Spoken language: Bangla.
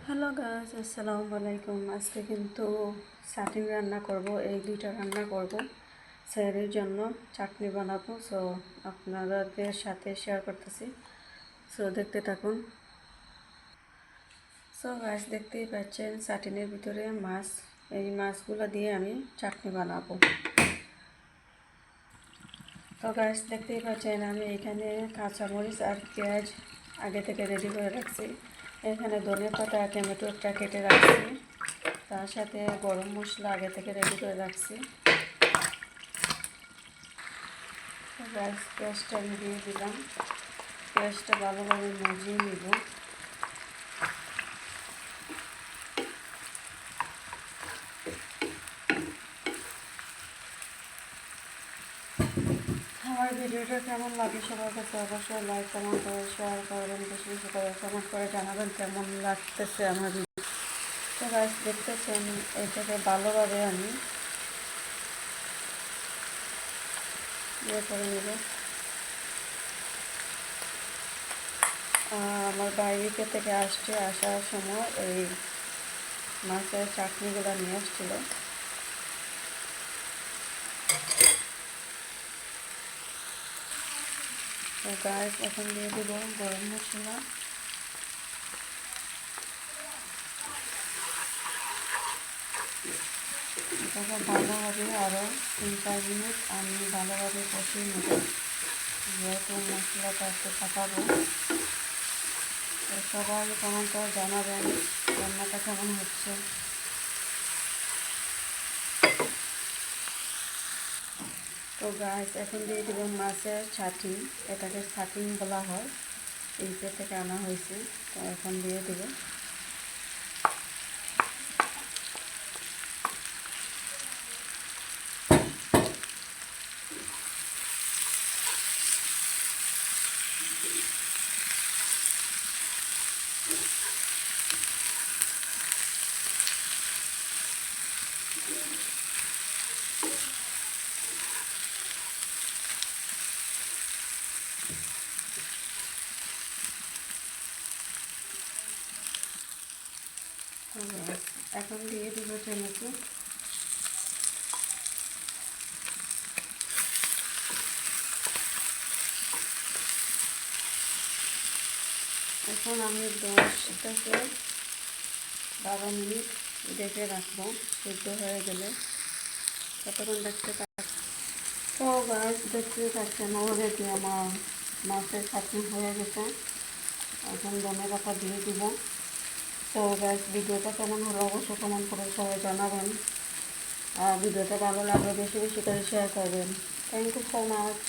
হ্যালো গাইস, আসসালামু আলাইকুম। আজকে কিন্তু চাটনি রান্না করব, এই দুইটা রান্না করব। স্যারের জন্য চাটনি বানাবো, সো আপনাদের সাথে শেয়ার করতেছি। সো দেখতে থাকুন। সো গাইস, দেখতেই পাচ্ছেন চাটনির ভিতরে মাছ। এই মাছগুলো দিয়ে আমি চাটনি বানাবো। তো গাইস, দেখতেই পাচ্ছেন আমি এখানে কাঁচামরিচ আর পেঁয়াজ আগে থেকে রেডি করে রাখছি। এখানে ধনেপাতা টমেটোর কেটে রাখছি। তার সাথে গরম মশলা আগে থেকে রেডি করে রাখছি। রাইস পেঁয়াজটা আমি দিয়ে দিলাম। পেঁয়াজটা ভালোভাবে মজিয়ে নিব। আমার ভিডিওটা কেমন লাগে সবার কাছে অবশ্যই লাইক কমেন্ট করে শেয়ার করবেন, বেশি বেশি করে কমেন্ট করে জানাবেন কেমন লাগতেছে আমার ভিডিও। তো গাইস, দেখতেছেন এটাকে ভালোভাবে আমি করে নেব। আমার বাইরে থেকে আসার সময় এই মাছের চাটনিগুলো নিয়ে আসছিল। তো গাইস, এখন দিয়ে দেব গরম মশলা। এটাকে ভালোভাবে আরও 3-4 মিনিট আমি ভালোভাবে কষিয়ে নেব। যেহেতু মশলাটা একটু পাকাবো, তো সবাই কমেন্ট করে জানাবেন রান্নাটা কেমন হচ্ছে। তো গাইস, এখন দিয়ে দেব মাছের ছাটি। এটাকে ছাটিং বলা হয়, এইটা থেকে আনা হয়েছে। তো এখন দিয়ে দেব। এখন দিয়ে দেব টমেটো। এখন আমি 10 থেকে 12 মিনিট ডেকে রাখবো, সিদ্ধ হয়ে গেলে। ততক্ষণ দেখতে পাচ্ছি। তো গাছ দেখতে পাচ্ছেন অলরেডি আমার মাছের চাটনি হয়ে গেছে। এখন ধনেপাতা দিয়ে দিব। তো গাছ, ভিডিওটা কেমন হলো অবশ্যই কমেন্ট করে সবাই জানাবেন। আর ভিডিওটা ভালো লাগলে বেশি বেশি করে শেয়ার করবেন। Thank you so much.